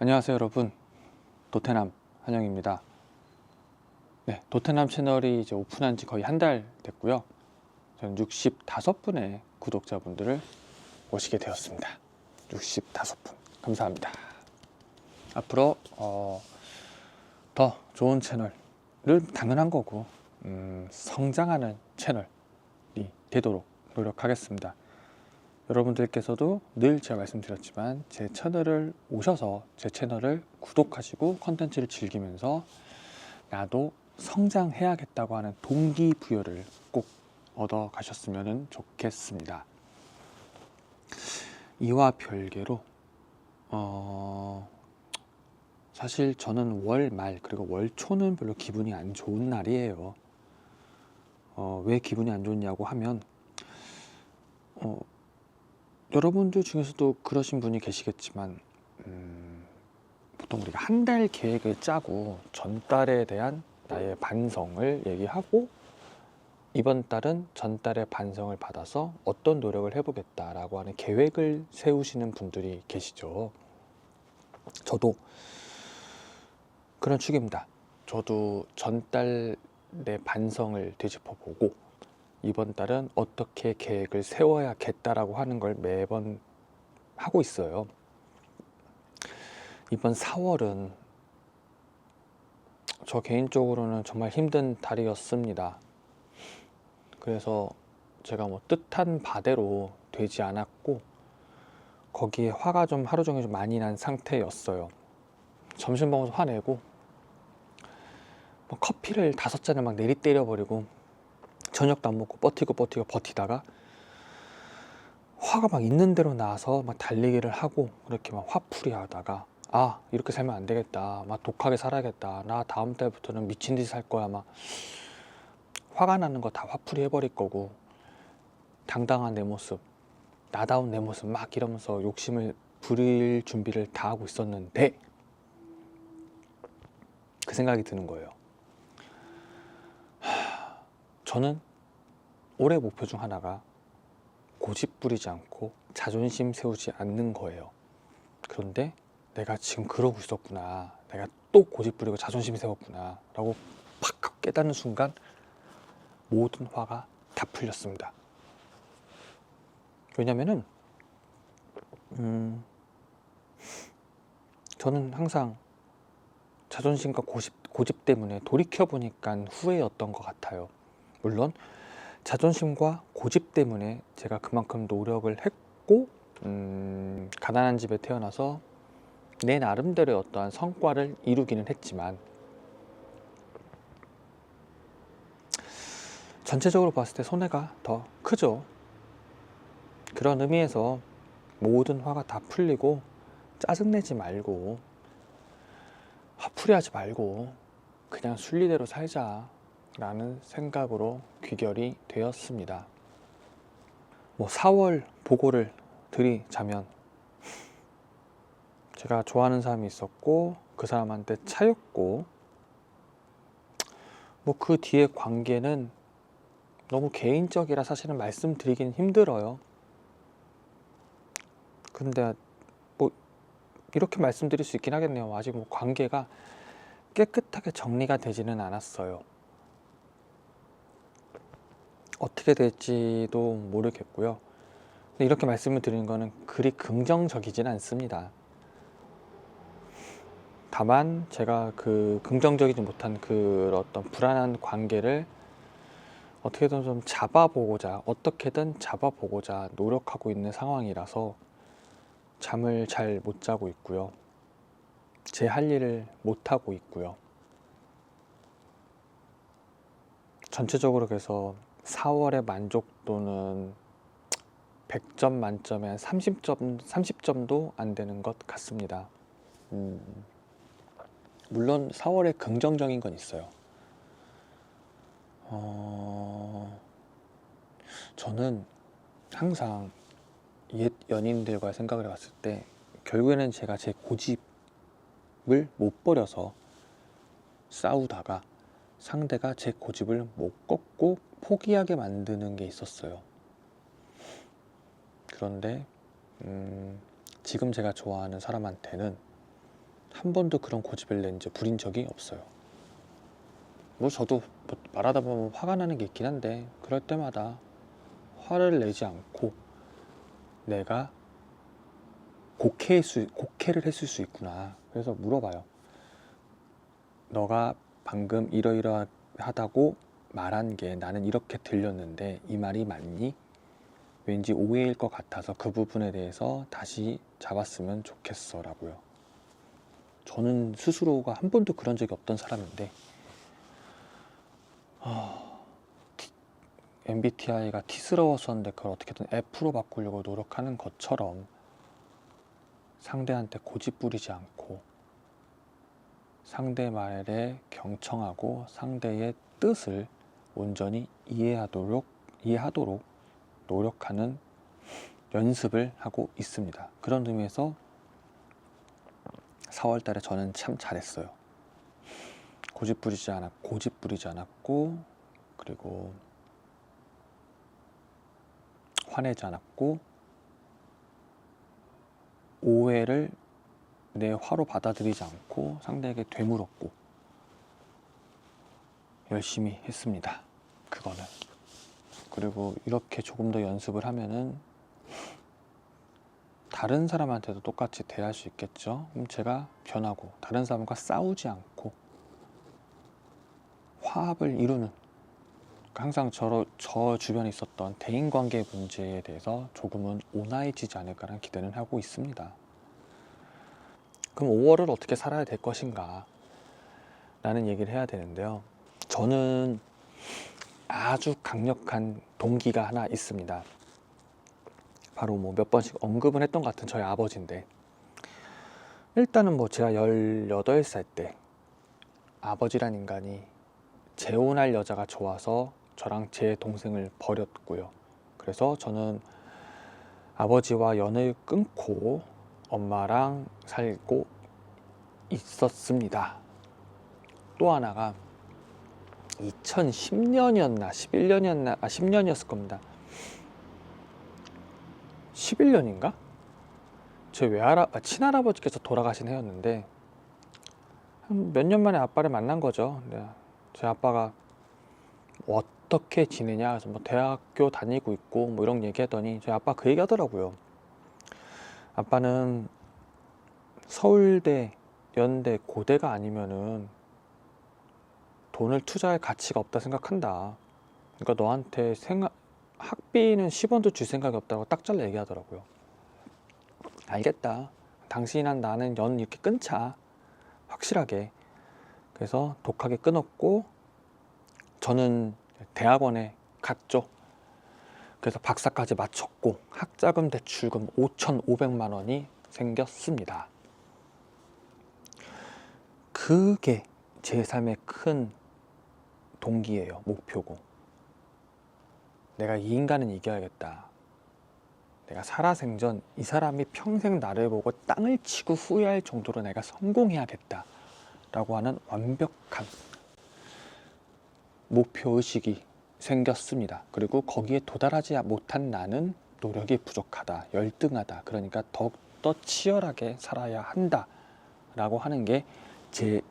안녕하세요 여러분, 도태남 한영입니다. 네, 도태남 채널이 이제 오픈한 지 거의 한 달 됐고요. 저는 65분의 구독자분들을 모시게 되었습니다. 65분 감사합니다. 앞으로 더 좋은 채널을 당연한 거고 성장하는 채널이 되도록 노력하겠습니다. 여러분들께서도 늘 제가 말씀드렸지만 제 채널을 오셔서 제 채널을 구독하시고 컨텐츠를 즐기면서 나도 성장해야겠다고 하는 동기부여를 꼭 얻어 가셨으면 좋겠습니다. 이와 별개로 사실 저는 월 말 그리고 월 초는 별로 기분이 안 좋은 날이에요. 왜 기분이 안 좋냐고 하면 여러분들 중에서도 그러신 분이 계시겠지만 보통 우리가 한 달 계획을 짜고 전달에 대한 나의 반성을 얘기하고 이번 달은 전달의 반성을 받아서 어떤 노력을 해보겠다라고 하는 계획을 세우시는 분들이 계시죠. 저도 그런 축입니다. 저도 전달의 반성을 되짚어보고 이번 달은 어떻게 계획을 세워야겠다라고 하는 걸 매번 하고 있어요. 이번 4월은 저 개인적으로는 정말 힘든 달이었습니다. 그래서 제가 뭐 뜻한 바대로 되지 않았고 거기에 화가 좀 하루 종일 좀 많이 난 상태였어요. 점심 먹어서 화내고 뭐 커피를 5잔을 막 내리때려 버리고 저녁도 안 먹고 버티다가 화가 막 있는 대로 나서 막 달리기를 하고 그렇게 막 화풀이 하다가 이렇게 살면 안 되겠다, 막 독하게 살아야겠다, 나 다음 달부터는 미친 듯이 살 거야, 막 화가 나는 거 다 화풀이 해버릴 거고 당당한 내 모습, 나다운 내 모습 막 이러면서 욕심을 부릴 준비를 다 하고 있었는데 그 생각이 드는 거예요. 저는 올해 목표 중 하나가 고집 부리지 않고 자존심 세우지 않는 거예요. 그런데 내가 지금 그러고 있었구나, 내가 또 고집 부리고 자존심 세웠구나 라고 팍 깨닫는 순간 모든 화가 다 풀렸습니다. 왜냐면은 저는 항상 자존심과 고집 때문에 돌이켜보니까 후회였던 것 같아요. 물론 자존심과 고집 때문에 제가 그만큼 노력을 했고 가난한 집에 태어나서 내 나름대로의 어떠한 성과를 이루기는 했지만 전체적으로 봤을 때 손해가 더 크죠. 그런 의미에서 모든 화가 다 풀리고 짜증내지 말고 화풀이하지 말고 그냥 순리대로 살자 라는 생각으로 귀결이 되었습니다. 뭐 4월 보고를 드리자면 제가 좋아하는 사람이 있었고 그 사람한테 차였고 뭐 그 뒤에 관계는 너무 개인적이라 사실은 말씀드리긴 힘들어요. 근데 뭐 이렇게 말씀드릴 수 있긴 하겠네요. 아직 뭐 관계가 깨끗하게 정리가 되지는 않았어요. 어떻게 될지도 모르겠고요. 근데 이렇게 말씀을 드리는 거는 그리 긍정적이진 않습니다. 다만 제가 그 긍정적이지 못한 그 어떤 불안한 관계를 어떻게든 좀 어떻게든 잡아보고자 노력하고 있는 상황이라서 잠을 잘 못 자고 있고요. 제 할 일을 못 하고 있고요. 전체적으로 그래서 4월의 만족도는 100점 만점에 한 30점도 안 되는 것 같습니다. 물론 4월에 긍정적인 건 있어요. 저는 항상 옛 연인들과 생각을 해봤을 때 결국에는 제가 제 고집을 못 버려서 싸우다가 상대가 제 고집을 못 꺾고 포기하게 만드는 게 있었어요. 그런데 지금 제가 좋아하는 사람한테는 한 번도 그런 고집을 낸 적 부린 적이 없어요. 뭐 저도 뭐 말하다 보면 화가 나는 게 있긴 한데 그럴 때마다 화를 내지 않고 내가 곡해를 했을 수 있구나. 그래서 물어봐요. 너가 방금 이러이러하다고 말한 게 나는 이렇게 들렸는데 이 말이 맞니? 왠지 오해일 것 같아서 그 부분에 대해서 다시 잡았으면 좋겠어 라고요. 저는 스스로가 한 번도 그런 적이 없던 사람인데 MBTI가 T스러웠었는데 그걸 어떻게든 F로 바꾸려고 노력하는 것처럼 상대한테 고집 부리지 않고 상대 말에 경청하고 상대의 뜻을 온전히 이해하도록 노력하는 연습을 하고 있습니다. 그런 의미에서 4월 달에 저는 참 잘했어요. 고집 부리지 않았고 그리고 화내지 않았고 오해를 내 화로 받아들이지 않고 상대에게 되물었고 열심히 했습니다. 그거는. 그리고 이렇게 조금 더 연습을 하면은 다른 사람한테도 똑같이 대할 수 있겠죠. 그럼 제가 변하고 다른 사람과 싸우지 않고 화합을 이루는, 항상 저 주변에 있었던 대인관계 문제에 대해서 조금은 온화해지지 않을까라는 기대는 하고 있습니다. 그럼 5월을 어떻게 살아야 될 것인가 라는 얘기를 해야 되는데요. 저는 아주 강력한 동기가 하나 있습니다. 바로 뭐 몇 번씩 언급은 했던 것 같은 저희 아버지인데, 일단은 뭐 제가 18살 때 아버지란 인간이 재혼할 여자가 좋아서 저랑 제 동생을 버렸고요. 그래서 저는 아버지와 연을 끊고 엄마랑 살고 있었습니다. 또 하나가 2010년이었나 11년이었나 10년이었을 겁니다. 11년인가? 제 친할아버지께서 돌아가신 해였는데 몇 년 만에 아빠를 만난 거죠. 제 아빠가 뭐 어떻게 지내냐, 그래서 뭐 대학교 다니고 있고 뭐 이런 얘기하더니 저희 아빠 그 얘기 하더라고요. 아빠는 서울대, 연대, 고대가 아니면은 돈을 투자할 가치가 없다 생각한다. 그러니까 너한테 학비는 10원도 줄 생각이 없다고 딱 잘라 얘기하더라고요. 알겠다. 당신이랑 나는 연 이렇게 끊자. 확실하게. 그래서 독하게 끊었고 저는 대학원에 갔죠. 그래서 박사까지 마쳤고 학자금 대출금 5,500만 원이 생겼습니다. 그게 제 삶의 큰 동기예요. 목표고. 내가 이 인간은 이겨야겠다. 내가 살아생전 이 사람이 평생 나를 보고 땅을 치고 후회할 정도로 내가 성공해야겠다 라고 하는 완벽한 목표의식이 생겼습니다. 그리고 거기에 도달하지 못한 나는 노력이 부족하다, 열등하다, 그러니까 더욱더 치열하게 살아야 한다 라고 하는 게 제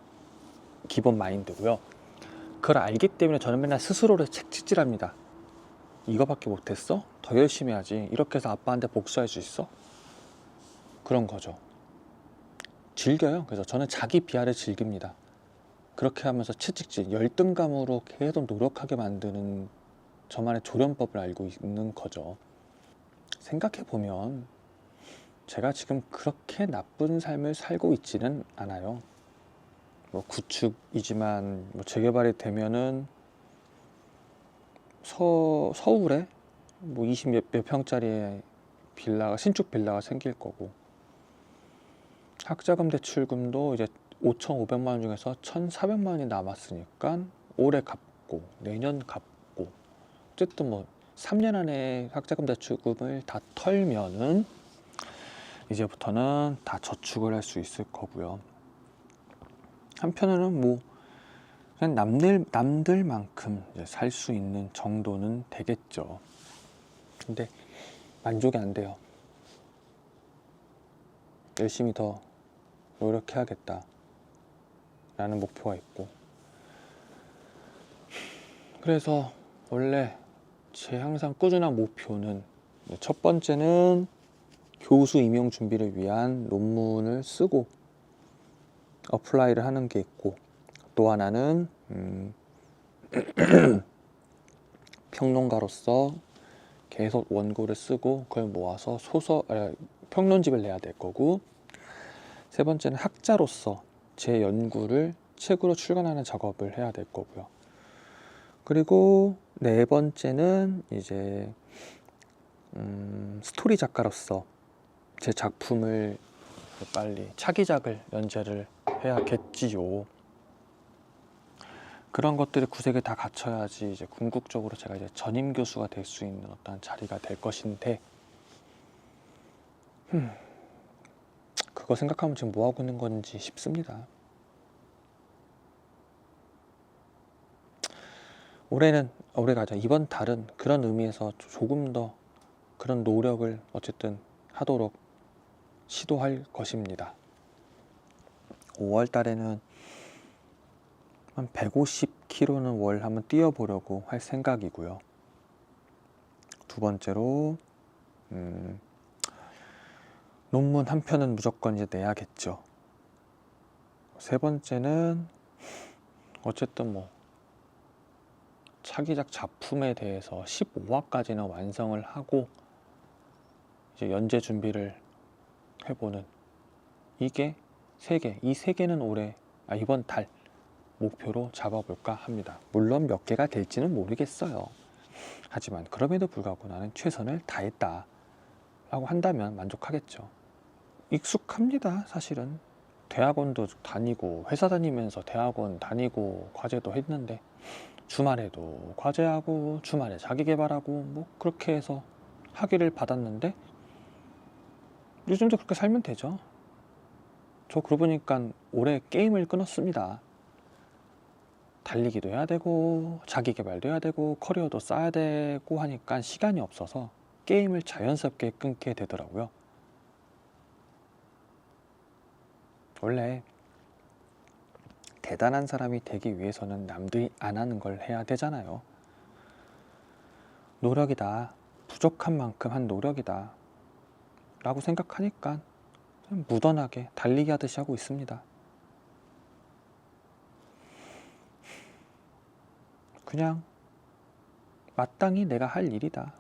기본 마인드고요. 그걸 알기 때문에 저는 맨날 스스로를 책찍질합니다. 이거밖에 못했어? 더 열심히 해야지. 이렇게 해서 아빠한테 복수할 수 있어? 그런 거죠. 즐겨요. 그래서 저는 자기 비하를 즐깁니다. 그렇게 하면서 채찍질, 열등감으로 계속 노력하게 만드는 저만의 조련법을 알고 있는 거죠. 생각해보면 제가 지금 그렇게 나쁜 삶을 살고 있지는 않아요. 뭐 구축이지만 뭐 재개발이 되면은 서울에 뭐 20 몇 평짜리 신축 빌라가 생길 거고, 학자금 대출금도 이제 5,500만 원 중에서 1,400만 원이 남았으니까 올해 갚고 내년 갚고, 어쨌든 뭐 3년 안에 학자금 대출금을 다 털면은 이제부터는 다 저축을 할 수 있을 거고요. 한편으로는 뭐 그냥 남들만큼 살 수 있는 정도는 되겠죠. 근데 만족이 안 돼요. 열심히 더 노력해야겠다 라는 목표가 있고, 그래서 원래 제 항상 꾸준한 목표는, 첫 번째는 교수 임용 준비를 위한 논문을 쓰고 어플라이를 하는 게 있고, 또 하나는 평론가로서 계속 원고를 쓰고 그걸 모아서 평론집을 내야 될 거고, 세 번째는 학자로서 제 연구를 책으로 출간하는 작업을 해야 될 거고요. 그리고 네 번째는 이제 스토리 작가로서 제 작품을 빨리 차기작을 연재를 해야겠지요. 그런 것들이 구색을 다 갖춰야지 이제 궁극적으로 제가 이제 전임 교수가 될 수 있는 어떤 자리가 될 것인데, 그거 생각하면 지금 뭐 하고 있는 건지 싶습니다. 올해가 아니라 이번 달은 그런 의미에서 조금 더 그런 노력을 어쨌든 하도록 시도할 것입니다. 5월 달에는 한 150km는 월 한번 뛰어보려고 할 생각이고요. 두 번째로 논문 한 편은 무조건 이제 내야겠죠. 세 번째는 어쨌든 뭐 차기작 작품에 대해서 15화까지는 완성을 하고 이제 연재 준비를 해보는, 이게 이 세 개는 이번 달 목표로 잡아볼까 합니다. 물론 몇 개가 될지는 모르겠어요. 하지만 그럼에도 불구하고 나는 최선을 다했다 라고 한다면 만족하겠죠. 익숙합니다. 사실은 대학원도 다니고 회사 다니면서 대학원 다니고 과제도 했는데, 주말에도 과제하고 주말에 자기계발하고 뭐 그렇게 해서 학위를 받았는데, 요즘도 그렇게 살면 되죠. 저 그러고 보니까 올해 게임을 끊었습니다. 달리기도 해야 되고 자기계발도 해야 되고 커리어도 쌓아야 되고 하니까 시간이 없어서 게임을 자연스럽게 끊게 되더라고요. 원래 대단한 사람이 되기 위해서는 남들이 안 하는 걸 해야 되잖아요. 노력이다, 부족한 만큼 한 노력이다 라고 생각하니까 그냥 무던하게 달리기 하듯이 하고 있습니다. 그냥 마땅히 내가 할 일이다.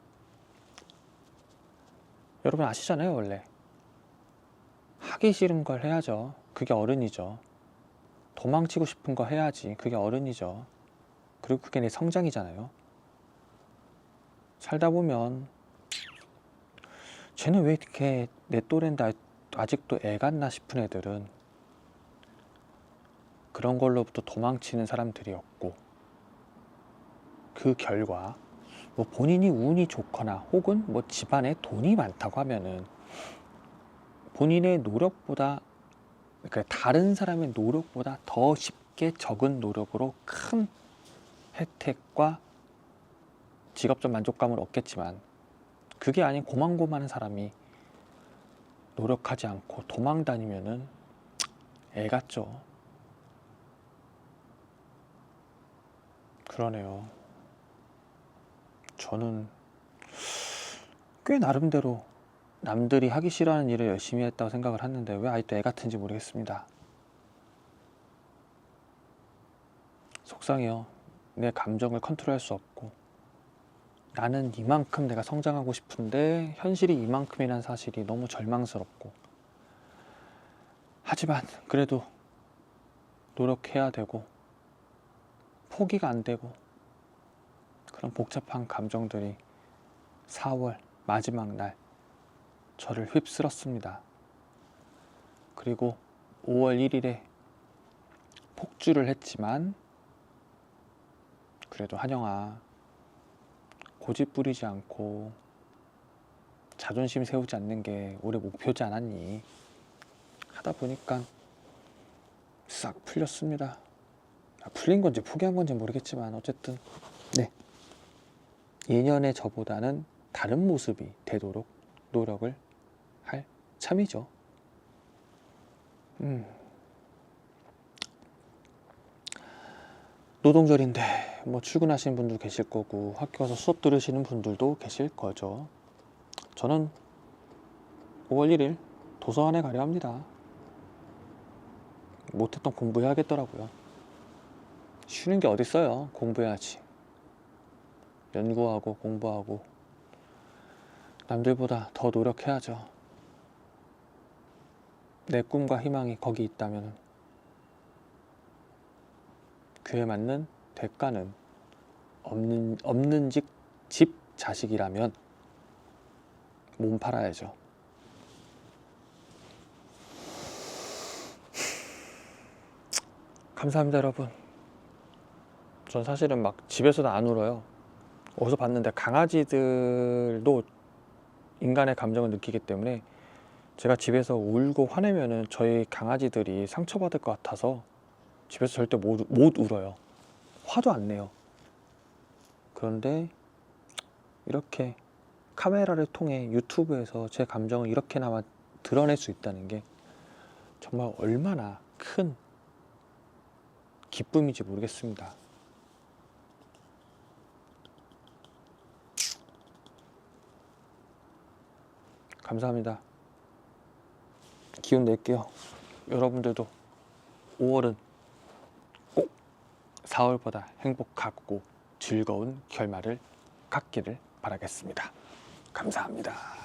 여러분 아시잖아요. 원래 하기 싫은 걸 해야죠. 그게 어른이죠. 도망치고 싶은 거 해야지. 그게 어른이죠. 그리고 그게 내 성장이잖아요. 살다 보면 쟤는 왜 이렇게 내 또래인데 아직도 애 같나 싶은 애들은 그런 걸로부터 도망치는 사람들이었고, 그 결과 뭐 본인이 운이 좋거나 혹은 뭐 집안에 돈이 많다고 하면은 본인의 노력보다, 그러니까 다른 사람의 노력보다 더 쉽게 적은 노력으로 큰 혜택과 직업적 만족감을 얻겠지만, 그게 아닌 고만고만한 사람이 노력하지 않고 도망 다니면은 애 같죠. 그러네요. 저는 꽤 나름대로 남들이 하기 싫어하는 일을 열심히 했다고 생각을 했는데 왜 아직도 애 같은지 모르겠습니다. 속상해요. 내 감정을 컨트롤할 수 없고, 나는 이만큼 내가 성장하고 싶은데 현실이 이만큼이라는 사실이 너무 절망스럽고, 하지만 그래도 노력해야 되고 포기가 안 되고, 그런 복잡한 감정들이 4월 마지막 날 저를 휩쓸었습니다. 그리고 5월 1일에 폭주를 했지만, 그래도 한영아, 고집 부리지 않고 자존심 세우지 않는 게 올해 목표지 않았니? 하다 보니까 싹 풀렸습니다. 풀린 건지 포기한 건지 모르겠지만 어쨌든 네, 예년의 저보다는 다른 모습이 되도록 노력을 할 참이죠. 노동절인데 뭐 출근하시는 분도 계실 거고 학교 가서 수업 들으시는 분들도 계실 거죠. 저는 5월 1일 도서관에 가려 합니다. 못했던 공부해야겠더라고요. 쉬는 게 어딨어요. 공부해야지. 연구하고 공부하고 남들보다 더 노력해야죠. 내 꿈과 희망이 거기 있다면 그에 맞는 대가는 없는 집 자식이라면 몸 팔아야죠. 감사합니다, 여러분. 전 사실은 막 집에서도 안 울어요. 어디서 봤는데 강아지들도 인간의 감정을 느끼기 때문에 제가 집에서 울고 화내면은 저희 강아지들이 상처받을 것 같아서 집에서 절대 못 울어요. 화도 안 내요. 그런데 이렇게 카메라를 통해 유튜브에서 제 감정을 이렇게나마 드러낼 수 있다는 게 정말 얼마나 큰 기쁨인지 모르겠습니다. 감사합니다. 기운 낼게요. 여러분들도 5월은 꼭 4월보다 행복하고 즐거운 결말을 갖기를 바라겠습니다. 감사합니다.